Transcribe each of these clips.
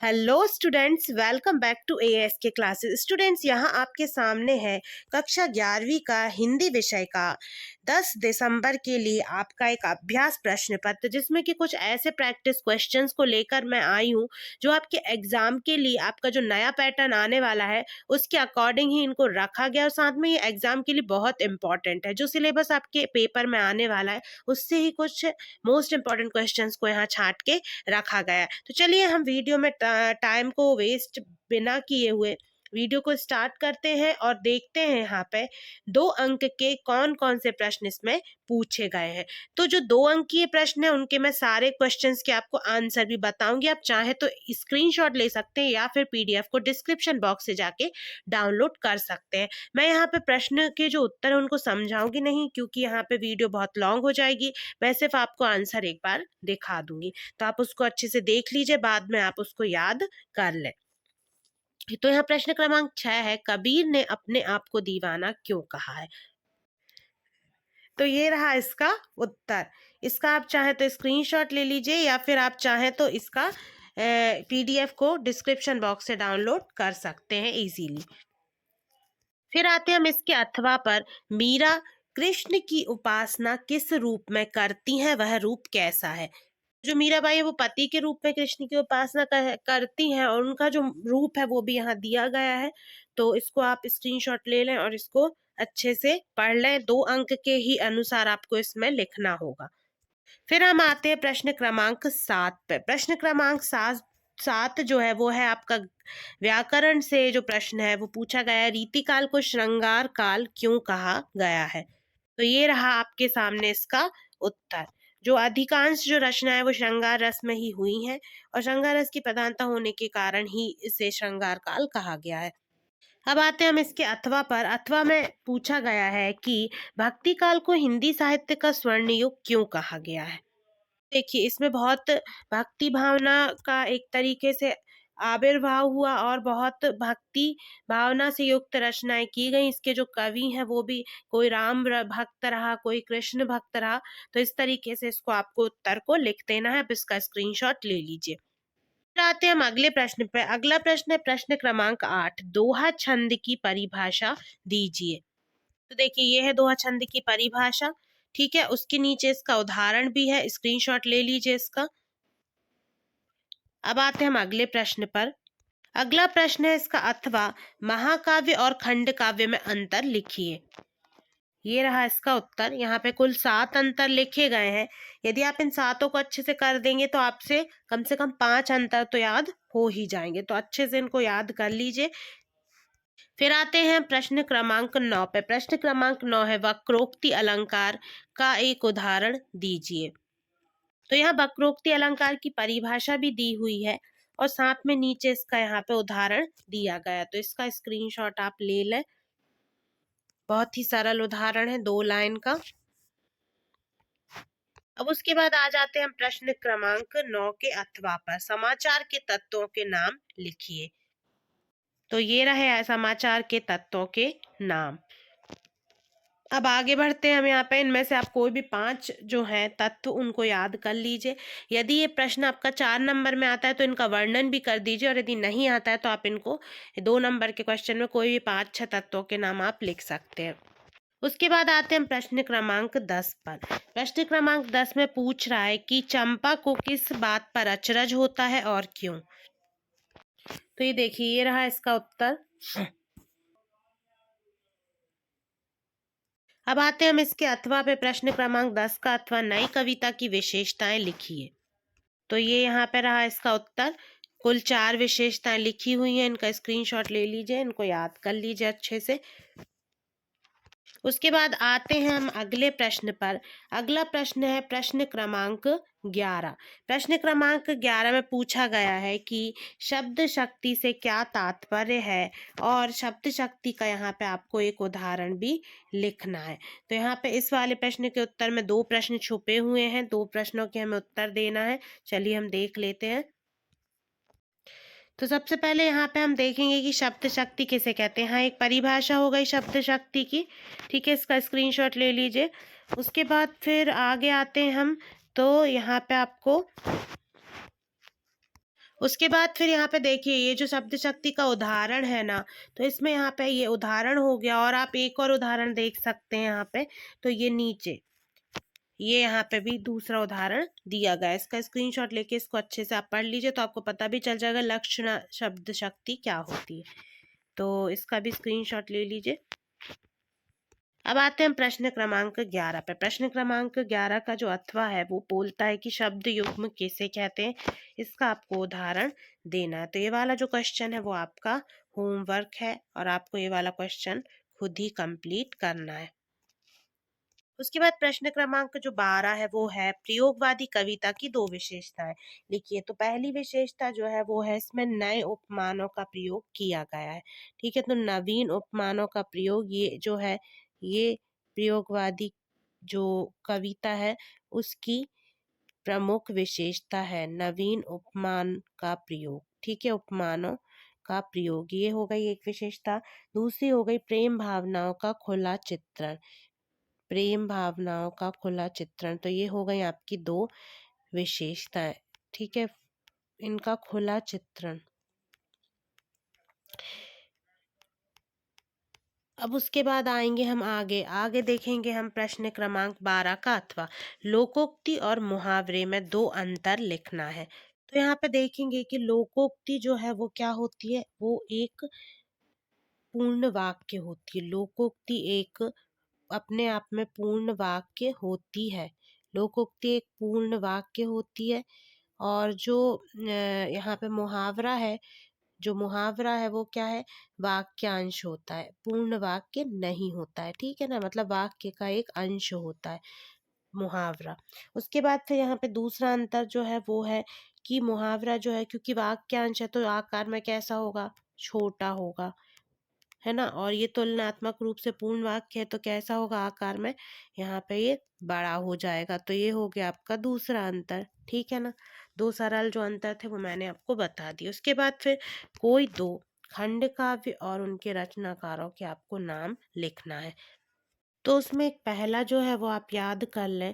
Hello students, welcome back to AS के classes. Students, यहाँ आपके सामने है कक्षा 11वीं का हिंदी विषय का 10 दिसंबर के लिए आपका एक अभ्यास प्रश्न पत्र, जिसमें कि कुछ ऐसे प्रैक्टिस क्वेश्चंस को लेकर मैं आई हूँ जो आपके एग्जाम के लिए आपका जो नया पैटर्न आने वाला है उसके अकॉर्डिंग ही इनको रखा गया। और साथ में ये एग्जाम के लिए बहुत इंपॉर्टेंट है। जो सिलेबस आपके पेपर में आने वाला है उससे ही कुछ मोस्ट इंपॉर्टेंट क्वेश्चंस को यहाँ छांट के रखा गया है। तो चलिए हम वीडियो में टाइम को वेस्ट बिना किए हुए वीडियो को स्टार्ट करते हैं और देखते हैं यहाँ पे 2 अंक के कौन कौन से प्रश्न इसमें पूछे गए हैं। तो जो 2 अंकीय प्रश्न है उनके मैं सारे क्वेश्चंस के आपको आंसर भी बताऊंगी। आप चाहे तो स्क्रीनशॉट ले सकते हैं या फिर पीडीएफ को डिस्क्रिप्शन बॉक्स से जाके डाउनलोड कर सकते हैं। मैं यहाँ पे प्रश्न के जो उत्तर है उनको समझाऊंगी नहीं, क्योंकि यहाँ पे वीडियो बहुत लॉन्ग हो जाएगी। मैं सिर्फ आपको आंसर एक बार दिखा दूंगी, तो आप उसको अच्छे से देख लीजिए, बाद में आप उसको याद कर लें। तो यहाँ प्रश्न क्रमांक 6 है, कबीर ने अपने आप को दीवाना क्यों कहा है। तो ये रहा इसका उत्तर। इसका आप चाहे तो स्क्रीनशॉट ले लीजिए या फिर आप चाहे तो इसका पीडीएफ को डिस्क्रिप्शन बॉक्स से डाउनलोड कर सकते हैं इजीली। फिर आते हैं हम इसके अथवा पर। मीरा कृष्ण की उपासना किस रूप में करती हैं, वह रूप कैसा है। जो मीराबाई है वो पति के रूप में कृष्ण की उपासना करती हैं और उनका जो रूप है वो भी यहाँ दिया गया है। तो इसको आप स्क्रीनशॉट ले लें और इसको अच्छे से पढ़ लें। 2 अंक के ही अनुसार आपको इसमें लिखना होगा। फिर हम आते हैं प्रश्न क्रमांक 7 पे। प्रश्न क्रमांक 7 जो है वो है आपका व्याकरण से जो प्रश्न है वो पूछा गया है, रीतिकाल को श्रृंगार काल क्यों कहा गया है। तो ये रहा आपके सामने इसका उत्तर। जो अधिकांश जो रचना है वो श्रृंगार रस में ही हुई है और श्रृंगार रस की प्रधानता होने के कारण ही इसे श्रृंगार काल कहा गया है। अब आते हैं हम इसके अथवा पर। अथवा में पूछा गया है कि भक्ति काल को हिंदी साहित्य का स्वर्ण युग क्यों कहा गया है। देखिए, इसमें बहुत भक्ति भावना का एक तरीके से आविर्भाव हुआ और बहुत भक्ति भावना से युक्त रचनाएं की गई। इसके जो कवि हैं वो भी कोई राम भक्त रहा, कोई कृष्ण भक्त रहा। तो इस तरीके से इसको आपको उत्तर को लिख देना है। अब इसका स्क्रीनशॉट ले लीजिए। फिर आते हैं हम अगले प्रश्न पे। अगला प्रश्न है प्रश्न क्रमांक 8, दोहा छंद की परिभाषा दीजिए। तो देखिए, ये है दोहा छंद की परिभाषा। ठीक है, उसके नीचे इसका उदाहरण भी है, स्क्रीनशॉट ले लीजिए इसका। अब आते हैं हम अगले प्रश्न पर। अगला प्रश्न है इसका अथवा महाकाव्य और खंड काव्य में अंतर लिखिए। ये रहा इसका उत्तर। यहाँ पे कुल 7 अंतर लिखे गए हैं। यदि आप इन 7 को अच्छे से कर देंगे तो आपसे कम से कम 5 अंतर तो याद हो ही जाएंगे। तो अच्छे से इनको याद कर लीजिए। फिर आते हैं प्रश्न क्रमांक 9 पे। प्रश्न क्रमांक 9 है, वक्रोक्ति अलंकार का एक उदाहरण दीजिए। तो यहाँ वक्रोक्ति अलंकार की परिभाषा भी दी हुई है और साथ में नीचे इसका यहाँ पे उदाहरण दिया गया। तो इसका स्क्रीनशॉट आप ले लें। बहुत ही सरल उदाहरण है, 2 लाइन का। अब उसके बाद आ जाते हैं हम प्रश्न क्रमांक 9 के अथवा पर। समाचार के तत्वों के नाम लिखिए। तो ये रहे समाचार के तत्वों के नाम। अब आगे बढ़ते हैं हम यहाँ पे। इनमें से आप कोई भी 5 जो हैं तत्व उनको याद कर लीजिए। यदि ये प्रश्न आपका 4 नंबर में आता है तो इनका वर्णन भी कर दीजिए, और यदि नहीं आता है तो आप इनको 2 नंबर के क्वेश्चन में कोई भी 5-6 तत्वों के नाम आप लिख सकते हैं। उसके बाद आते हैं प्रश्न क्रमांक 10 पर। प्रश्न क्रमांक 10 में पूछ रहा है कि चंपा को किस बात पर अचरज होता है और क्यों। तो ये देखिए, ये रहा इसका उत्तर। अब आते हैं हम इसके अथवा पे। प्रश्न क्रमांक 10 का अथवा, नई कविता की विशेषताएं लिखिए। तो ये यहाँ पे रहा इसका उत्तर। कुल 4 विशेषताएं लिखी हुई हैं। इनका स्क्रीनशॉट ले लीजिए, इनको याद कर लीजिए अच्छे से। उसके बाद आते हैं हम अगले प्रश्न पर। अगला प्रश्न है प्रश्न क्रमांक 11। प्रश्न क्रमांक 11 में पूछा गया है कि शब्द शक्ति से क्या तात्पर्य है, और शब्द शक्ति का यहाँ पे आपको एक उदाहरण भी लिखना है। तो यहाँ पे इस वाले प्रश्न के उत्तर में 2 प्रश्न छुपे हुए हैं। 2 प्रश्नों के हमें उत्तर देना है। चलिए हम देख लेते हैं। तो सबसे पहले यहाँ पे हम देखेंगे कि शब्द शक्ति किसे कहते हैं। हाँ, एक परिभाषा हो गई शब्द शक्ति की। ठीक है, इसका स्क्रीनशॉट ले लीजिए। उसके बाद फिर आगे आते हैं हम। तो यहाँ पे आपको उसके बाद फिर यहाँ पे देखिए ये जो शब्द शक्ति का उदाहरण है ना, तो इसमें यहाँ पे ये उदाहरण हो गया और आप एक और उदाहरण देख सकते हैं यहाँ पे। तो ये नीचे ये यहाँ पे भी दूसरा उदाहरण दिया गया है। इसका स्क्रीनशॉट लेके इसको अच्छे से आप पढ़ लीजिए तो आपको पता भी चल जाएगा लक्षण शब्द शक्ति क्या होती है। तो इसका भी स्क्रीनशॉट ले लीजिए। अब आते हैं प्रश्न क्रमांक 11 पे। प्रश्न क्रमांक 11 का जो अथवा है वो बोलता है कि शब्द युग्म किसे कहते हैं, इसका आपको उदाहरण देना है। तो ये वाला जो क्वेश्चन है वो आपका होमवर्क है और आपको ये वाला क्वेश्चन खुद ही कंप्लीट करना है। उसके बाद प्रश्न क्रमांक जो 12 है वो है प्रयोगवादी कविता की दो विशेषताएं लिखिए। तो पहली विशेषता जो है वो है इसमें नए उपमानों का प्रयोग किया गया है। ठीक है, तो नवीन उपमानों का प्रयोग ये जो है ये प्रयोगवादी जो कविता है उसकी प्रमुख विशेषता है, नवीन उपमान का प्रयोग। ठीक है, उपमानों का प्रयोग ये हो गई एक विशेषता। दूसरी हो गई प्रेम भावनाओं का खुला चित्रण। प्रेम भावनाओं का खुला चित्रण, तो ये हो गई आपकी दो विशेषताएं। ठीक है, इनका खुला चित्रण। अब उसके बाद आएंगे हम आगे आगे देखेंगे हम प्रश्न क्रमांक 12 का अथवा लोकोक्ति और मुहावरे में दो अंतर लिखना है। तो यहाँ पे देखेंगे कि लोकोक्ति जो है वो क्या होती है, वो एक पूर्ण वाक्य होती है। लोकोक्ति एक अपने आप में पूर्ण वाक्य होती है। लोकोक्ति एक पूर्ण वाक्य होती है। और जो यहाँ पे मुहावरा है, जो मुहावरा है वो क्या है, वाक्यांश होता है, पूर्ण वाक्य नहीं होता है। ठीक है ना, मतलब वाक्य का एक अंश होता है मुहावरा। उसके बाद फिर यहाँ पे दूसरा अंतर जो है वो है कि मुहावरा जो है क्योंकि वाक्यांश है तो आकार में कैसा होगा, छोटा होगा, है ना। और ये तुलनात्मक रूप से पूर्ण वाक्य है तो कैसा होगा आकार में, यहाँ पे ये बड़ा हो जाएगा। तो ये हो गया आपका दूसरा अंतर। ठीक है ना, दो सरल जो अंतर थे वो मैंने आपको बता दिए। उसके बाद फिर कोई दो खंड काव्य और उनके रचनाकारों के आपको नाम लिखना है। तो उसमें एक पहला जो है वो आप याद कर लें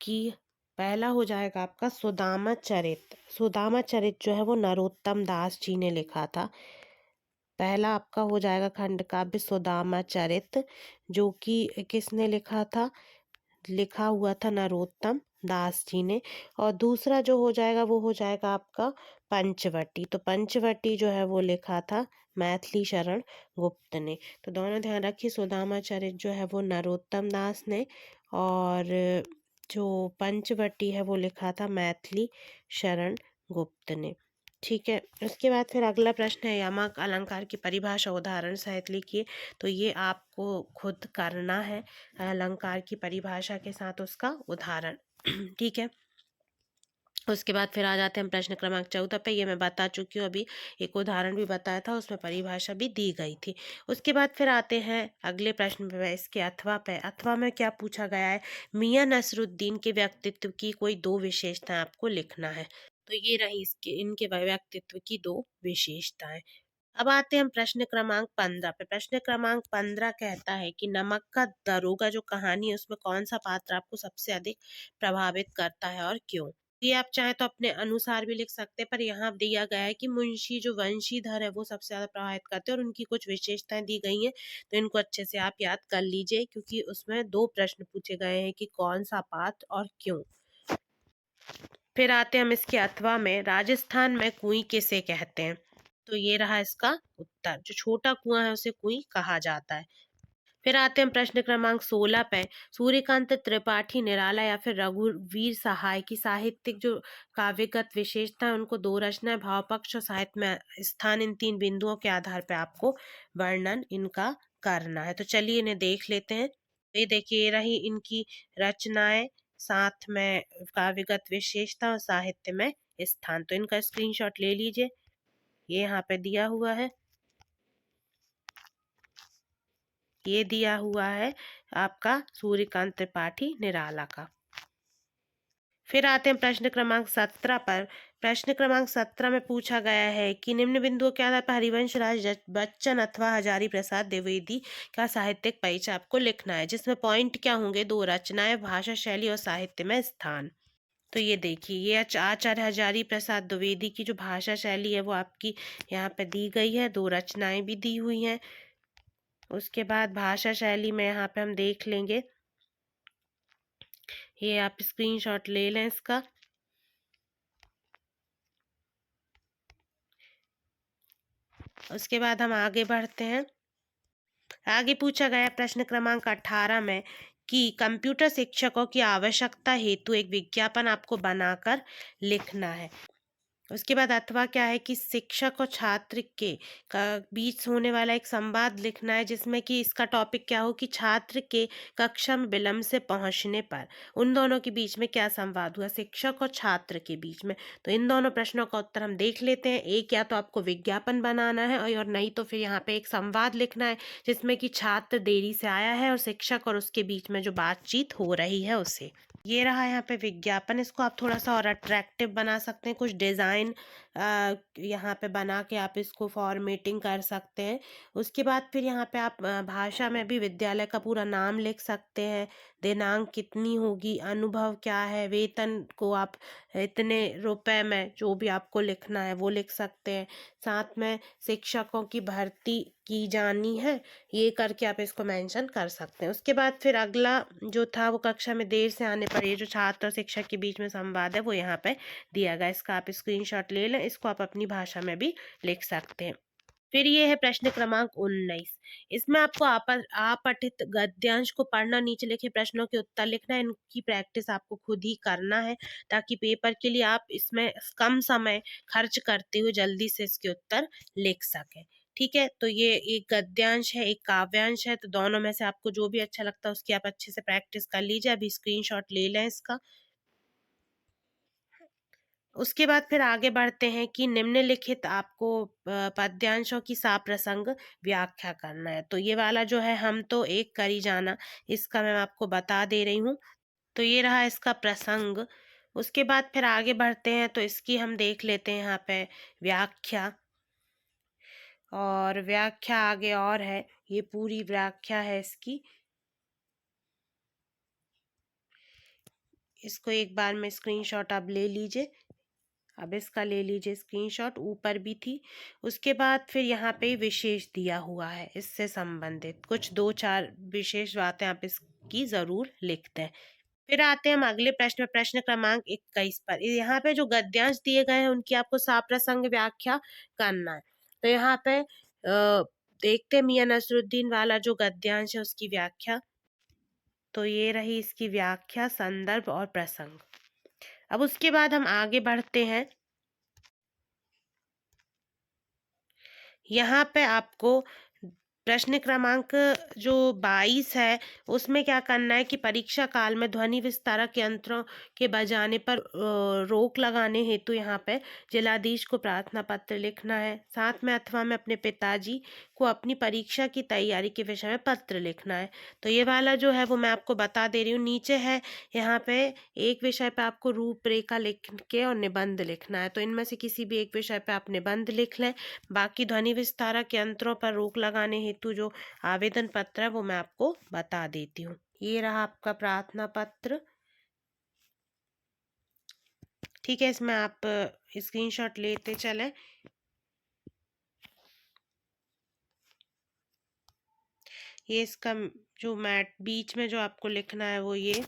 कि पहला हो जाएगा आपका सुदामा चरित। सुदामा चरित जो है वो नरोत्तम दास जी ने लिखा था। पहला आपका हो जाएगा खंड काव्य सुदामा चरित, जो कि किसने लिखा था, लिखा हुआ था नरोत्तम दास जी ने। और दूसरा जो हो जाएगा वो हो जाएगा आपका पंचवटी। तो पंचवटी जो है वो लिखा था मैथिली शरण गुप्त ने। तो दोनों ध्यान रखिए, सुदामा चरित जो है वो नरोत्तम दास ने और जो पंचवटी है वो लिखा था मैथिली शरण गुप्त ने। ठीक है, उसके बाद फिर अगला प्रश्न है यमक अलंकार की परिभाषा उदाहरण सहित लिखिए। तो ये आपको खुद करना है, अलंकार की परिभाषा के साथ उसका उदाहरण। ठीक है, उसके बाद फिर आ जाते हैं हम प्रश्न क्रमांक 14 पे। ये मैं बता चुकी हूँ अभी, एक उदाहरण भी बताया था, उसमें परिभाषा भी दी गई थी। उसके बाद फिर आते हैं अगले प्रश्न पे, इसके अथवा पे। अथवा में क्या पूछा गया है, मियां नसरुद्दीन के व्यक्तित्व की कोई दो विशेषताएं आपको लिखना है। तो ये रही इसके इनके व्यक्तित्व की दो विशेषताएं। अब आते हैं हम प्रश्न क्रमांक 15 पे। प्रश्न क्रमांक 15 कहता है कि नमक का दरोगा जो कहानी है उसमें कौन सा पात्र आपको सबसे अधिक प्रभावित करता है और क्यों। ये आप चाहे तो अपने अनुसार भी लिख सकते हैं, पर यहाँ दिया गया है कि मुंशी जो वंशीधर है वो सबसे ज्यादा प्रभावित करते हैं और उनकी कुछ विशेषताएं दी गई हैं। तो इनको अच्छे से आप याद कर लीजिए क्योंकि उसमें दो प्रश्न पूछे गए हैं कि कौन सा पात्र और क्यों। फिर आते हैं हम इसके अथवा में, राजस्थान में कुएं किसे कहते हैं। तो ये रहा इसका उत्तर, जो छोटा कुआं है उसे कुएं कहा जाता है। फिर आते हैं प्रश्न क्रमांक 16 पे। सूर्यकांत त्रिपाठी निराला या फिर रघुवीर सहाय की साहित्यिक जो काव्यगत विशेषता है उनको दो रचनाएं, भाव पक्ष और साहित्य में स्थान, इन तीन बिंदुओं के आधार पर आपको वर्णन इनका करना है। तो चलिए इन्हें देख लेते हैं। ये देखिए ये रही इनकी रचनाएं, साथ में काव्यगत विशेषता और साहित्य में स्थान। तो इनका स्क्रीनशॉट ले लीजिए, ये यहाँ पे दिया हुआ है, ये दिया हुआ है आपका सूर्यकांत त्रिपाठी निराला का। फिर आते हैं प्रश्न क्रमांक 17 पर। प्रश्न क्रमांक 17 में पूछा गया है कि निम्न बिंदुओं के आधार पर हरिवंश राज बच्चन अथवा हजारी प्रसाद द्विवेदी का साहित्यिक परिचय आपको लिखना है, जिसमें पॉइंट क्या होंगे, दो रचनाएं, भाषा शैली और साहित्य में स्थान। तो ये देखिए, ये आचार्य हजारी प्रसाद द्विवेदी की जो भाषा शैली है वो आपकी यहाँ पे दी गई है। 2 रचनाएं भी दी हुई हैं। उसके बाद भाषा शैली में यहाँ पे हम देख लेंगे, ये आप स्क्रीनशॉट ले लें इसका। उसके बाद हम आगे बढ़ते हैं। आगे पूछा गया प्रश्न क्रमांक 18 में कि कंप्यूटर शिक्षकों की आवश्यकता हेतु एक विज्ञापन आपको बनाकर लिखना है। उसके बाद अथवा क्या है कि शिक्षक और छात्र के बीच होने वाला एक संवाद लिखना है, जिसमें कि इसका टॉपिक क्या हो कि छात्र के कक्षा में विलंब से पहुंचने पर उन दोनों के बीच में क्या संवाद हुआ, शिक्षक और छात्र के बीच में। तो इन दोनों प्रश्नों का उत्तर हम देख लेते हैं। एक, या तो आपको विज्ञापन बनाना है और नहीं तो फिर यहाँ पे एक संवाद लिखना है जिसमें कि छात्र देरी से आया है और शिक्षक और उसके बीच में जो बातचीत हो रही है उसे। ये रहा यहाँ पे विज्ञापन। इसको आप थोड़ा सा और अट्रैक्टिव बना सकते हैं, कुछ डिज़ाइन यहाँ पे बना के आप इसको फॉर्मेटिंग कर सकते हैं। उसके बाद फिर यहाँ पे आप भाषा में भी विद्यालय का पूरा नाम लिख सकते हैं, दिनांक कितनी होगी, अनुभव क्या है, वेतन को आप इतने रुपए में जो भी आपको लिखना है वो लिख सकते हैं। साथ में शिक्षकों की भर्ती की जानी है, ये करके आप इसको मेंशन कर सकते हैं। उसके बाद फिर अगला जो था वो कक्षा में देर से आने पर ये जो छात्र और शिक्षक के बीच में संवाद है वो यहाँ पे दिया गया। इसका आप स्क्रीनशॉट ले लें, इसको आप अपनी भाषा में भी लिख सकते हैं। फिर ये है प्रश्न क्रमांक 19। इसमें आपको अपठित गद्यांश को पढ़ना, नीचे लिखे प्रश्नों के उत्तर लिखना है। इनकी प्रैक्टिस आपको खुद ही करना है ताकि पेपर के लिए आप इसमें कम समय खर्च करते हुए जल्दी से इसके उत्तर लिख सकें। ठीक है, तो ये एक गद्यांश है, एक काव्यांश है, तो दोनों में से आपको जो भी अच्छा लगता है उसकी आप अच्छे से प्रैक्टिस कर लीजिए। अभी स्क्रीनशॉट ले लें इसका। उसके बाद फिर आगे बढ़ते हैं कि निम्नलिखित आपको पद्यांशों की साप्रसंग व्याख्या करना है। तो ये वाला जो है हम तो एक कर ही जाना, इसका मैं आपको बता दे रही हूँ। तो ये रहा इसका प्रसंग। उसके बाद फिर आगे बढ़ते हैं तो इसकी हम देख लेते हैं यहाँ पे व्याख्या। और व्याख्या आगे और है, ये पूरी व्याख्या है इसकी। इसको एक बार में स्क्रीनशॉट आप ले लीजिए। अब इसका ले लीजिए स्क्रीनशॉट, ऊपर भी थी। उसके बाद फिर यहाँ पे विशेष दिया हुआ है, इससे संबंधित कुछ 2-4 विशेष बातें आप इसकी जरूर लिखते हैं। फिर आते हैं हम अगले प्रश्न में, प्रश्न क्रमांक 21 पर। यहाँ पे जो गद्यांश दिए गए हैं उनकी आपको साप्रसंग व्याख्या करना है। तो यहाँ पे देखते हैं मियां नसरुद्दीन वाला जो गद्यांश है उसकी व्याख्या। तो ये रही इसकी व्याख्या, संदर्भ और प्रसंग। अब उसके बाद हम आगे बढ़ते हैं। यहाँ पे आपको प्रश्न क्रमांक जो 22 है उसमें क्या करना है कि परीक्षा काल में ध्वनि विस्तारक यंत्रों के बजाने पर रोक लगाने हेतु यहाँ पे जिलाधीश को प्रार्थना पत्र लिखना है। साथ में अथवा में अपने पिताजी को अपनी परीक्षा की तैयारी के विषय में पत्र लिखना है। तो ये वाला जो है वो मैं आपको बता दे रही हूँ। नीचे है यहाँ पे एक विषय पे आपको रूपरेखा लिख के और निबंध लिखना है। तो इनमें से किसी भी एक विषय पे आप निबंध लिख लें। बाकी ध्वनि विस्तारक यंत्रों पर रोक लगाने हेतु जो आवेदन पत्र है वो मैं आपको बता देती हूँ। ये रहा आपका प्रार्थना पत्र। ठीक है, इसमें आप स्क्रीनशॉट लेते चलें। ये इसका जो मैट बीच में जो आपको लिखना है वो ये।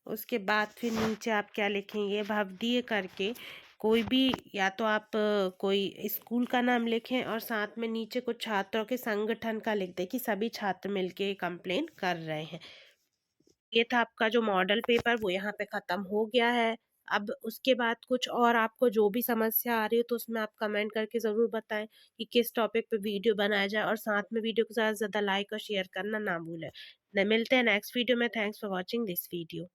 उसके बाद फिर नीचे आप क्या लिखेंगे, भवदीय करके कोई भी, या तो आप कोई स्कूल का नाम लिखें और साथ में नीचे कुछ छात्रों के संगठन का लिख दें कि सभी छात्र मिलके कंप्लेन कर रहे हैं। ये था आपका जो मॉडल पेपर, वो यहाँ पे ख़त्म हो गया है। अब उसके बाद कुछ और आपको जो भी समस्या आ रही है तो उसमें आप कमेंट करके ज़रूर बताएं कि किस टॉपिक पे वीडियो बनाया जाए, और साथ में वीडियो को ज़्यादा से ज़्यादा लाइक और शेयर करना ना भूलें। मिलते हैं नेक्स्ट वीडियो में। Thanks for watching this video.